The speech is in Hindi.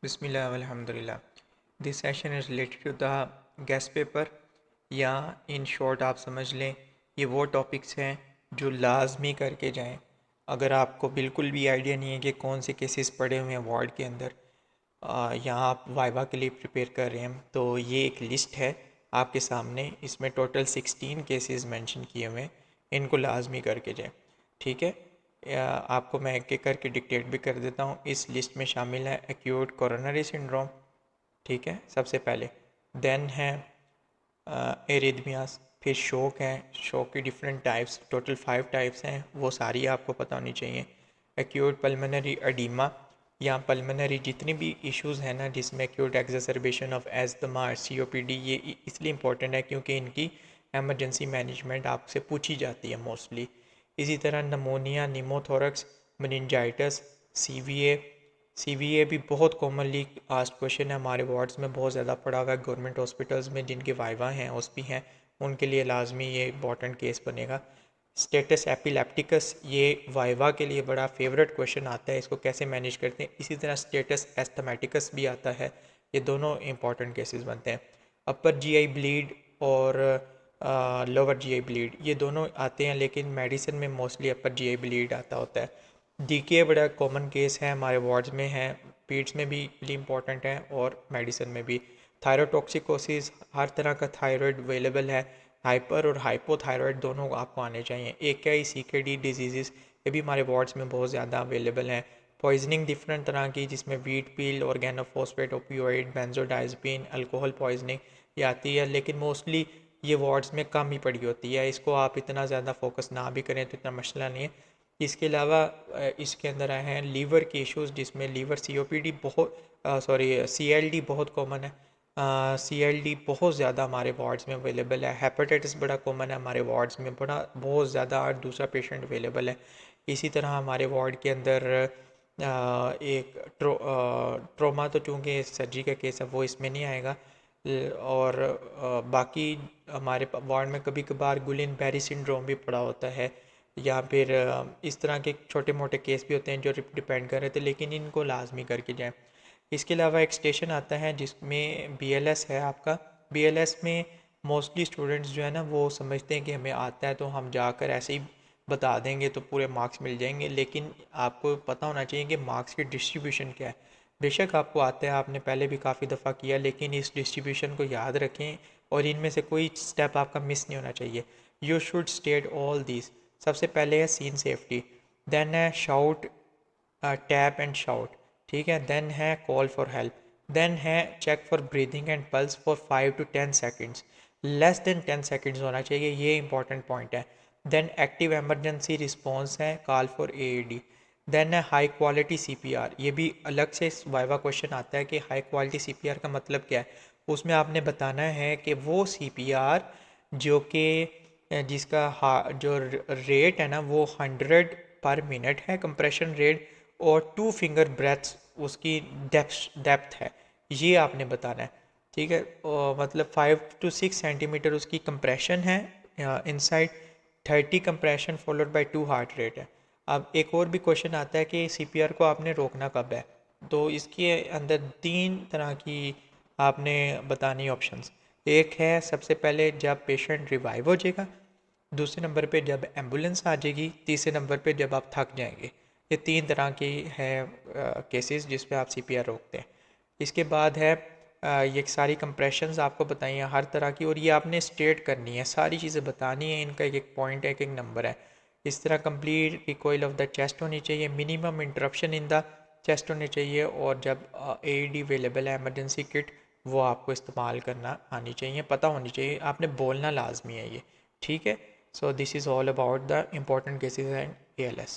Bismillah alhamdulillah. This session is related to the guest paper या इन शॉर्ट आप समझ लें ये वो टॉपिक्स हैं जो लाजमी करके जाएं। अगर आपको बिल्कुल भी आइडिया नहीं है कि कौन से केसेस पड़े हुए हैं वार्ड के अंदर या आप वाइवा के लिए प्रिपेयर कर रहे हैं तो ये एक लिस्ट है आपके सामने। इसमें टोटल 16 केसेस मेंशन किए हुए हैं, इनको लाजमी करके जाएं। ठीक है, आपको मैं एक एक करके डिक्टेट भी कर देता हूँ। इस लिस्ट में शामिल है एक्यूट कोरोनरी सिंड्रोम, ठीक है, सबसे पहले। देन है एरिथमियास, फिर शोक है। शोक की डिफरेंट टाइप्स, टोटल 5 टाइप्स हैं, वो सारी आपको पता होनी चाहिए। एक्यूट पल्मोनरी एडीमा या पल्मोनरी जितनी भी इश्यूज़ हैं ना जिसमें एक्यूट एक्सरबेशन ऑफ एस्थमा सीओपीडी, ये इसलिए इंपॉर्टेंट है क्योंकि इनकी एमरजेंसी मैनेजमेंट आपसे पूछी जाती है मोस्टली। इसी तरह नमोनिया, निमोथोरक्स, मेनिंजाइटिस, सीवीए भी बहुत कॉमनली आस्क्ड क्वेश्चन है, हमारे वार्ड्स में बहुत ज़्यादा पड़ा हुआ है। गवर्नमेंट हॉस्पिटल्स में जिनके वाइवा हैं ओएसपी हैं उनके लिए लाजमी ये इंपॉर्टेंट केस बनेगा। स्टेटस एपिलेप्टिकस, ये वाइवा के लिए बड़ा फेवरेट क्वेश्चन आता है, इसको कैसे मैनेज करते हैं। इसी तरह स्टेटस एस्थमेटिकस भी आता है, ये दोनों इंपॉर्टेंट केसेस बनते हैं। अपर जीआई ब्लीड और लोअर जीआई ब्लीड ये दोनों आते हैं, लेकिन मेडिसिन में मोस्टली अपर जीआई ब्लीड आता होता है। डीके बड़ा कॉमन केस है, हमारे वार्ड्स में है, पीड्स में भी इंपॉर्टेंट है और मेडिसिन में भी। थायरोटॉक्सिकोसिस, हर तरह का थायराइड अवेलेबल है, हाइपर और हाइपोथायराइड दोनों आपको आने चाहिए। AKI CKD डिजीज़ ये भी हमारे वार्ड्स में बहुत ज़्यादा अवेलेबल हैं। पॉइजनिंग डिफरेंट तरह की जिसमें वीट पील, ऑर्गेनोफॉस्फेट, ओपियोइड, बेंजोडाइज़पीन, अल्कोहल पॉइजनिंग ये आती है, लेकिन मोस्टली ये वार्ड्स में कम ही पड़ी होती है। इसको आप इतना ज़्यादा फोकस ना भी करें तो इतना मसला नहीं है। इसके अलावा इसके अंदर आए हैं लीवर के इश्यूज़, जिसमें लीवर COPD बहुत CLD बहुत कॉमन है। CLD बहुत ज़्यादा हमारे वार्ड्स में अवेलेबल है। हेपेटाइटिस बड़ा कॉमन है हमारे वार्ड्स में, बड़ा बहुत ज़्यादा और दूसरा पेशेंट अवेलेबल है। इसी तरह हमारे वार्ड के अंदर एक ट्रोमा तो चूँकि सर्जरी का केस है वो इसमें नहीं आएगा। और बाकी हमारे वार्ड में कभी कभार गुलिन बेरी सिंड्रोम भी पड़ा होता है, या फिर इस तरह के छोटे मोटे केस भी होते हैं जो डिपेंड कर रहे थे, लेकिन इनको लाजमी करके जाएँ। इसके अलावा एक स्टेशन आता है जिसमें BLS है आपका। BLS में मोस्टली स्टूडेंट्स जो है ना वो समझते हैं कि हमें आता है तो हम जाकर ऐसे ही बता देंगे तो पूरे मार्क्स मिल जाएंगे, लेकिन आपको पता होना चाहिए कि मार्क्स की डिस्ट्रीब्यूशन क्या है। बेशक आपको आता है, आपने पहले भी काफ़ी दफ़ा किया, लेकिन इस डिस्ट्रीब्यूशन को याद रखें और इनमें से कोई स्टेप आपका मिस नहीं होना चाहिए। You should state all this. सबसे पहले है सीन सेफ्टी, देन है शाउट, टैप एंड शाउट, ठीक है, देन है कॉल फॉर हेल्प, देन है check for breathing and pulse for 5 to 10 seconds, less than 10 seconds होना चाहिए, ये इंपॉर्टेंट पॉइंट है। देन एक्टिव एमरजेंसी रिस्पॉन्स है, कॉल फॉर AED। देन है हाई क्वालिटी CPR, ये भी अलग से वाइवा क्वेश्चन आता है कि हाई क्वालिटी CPR का मतलब क्या है। उसमें आपने बताना है कि वो CPR जो कि जो रेट है ना वो 100 पर मिनट है कंप्रेशन रेट, और 2 फिंगर ब्रेथ्स उसकी डेप्थ है, ये आपने बताना है। ठीक है, मतलब 5 to 6 सेंटीमीटर उसकी कंप्रेशन है inside, 30 compression followed by 2 heart rate है। अब एक और भी क्वेश्चन आता है कि CPR को आपने रोकना कब है, तो इसके अंदर 3 तरह की आपने बतानी ऑप्शंस। एक है सबसे पहले जब पेशेंट रिवाइव हो जाएगा, दूसरे नंबर पे जब एम्बुलेंस आ जाएगी, तीसरे नंबर पे जब आप थक जाएंगे। ये 3 तरह की है केसेस जिस पे आप CPR रोकते हैं। इसके बाद है ये सारी कंप्रेशंस आपको बताइए हर तरह की, और ये आपने स्टेट करनी है, सारी चीज़ें बतानी है, इनका एक एक पॉइंट है, एक एक नंबर है। इस तरह complete recoil of the chest होनी चाहिए, minimum interruption in the chest होनी चाहिए, और जब AED अवेलेबल है इमरजेंसी किट वो आपको इस्तेमाल करना आनी चाहिए, पता होनी चाहिए, आपने बोलना लाजमी है ये। ठीक है, so this is all about the important cases and ALS.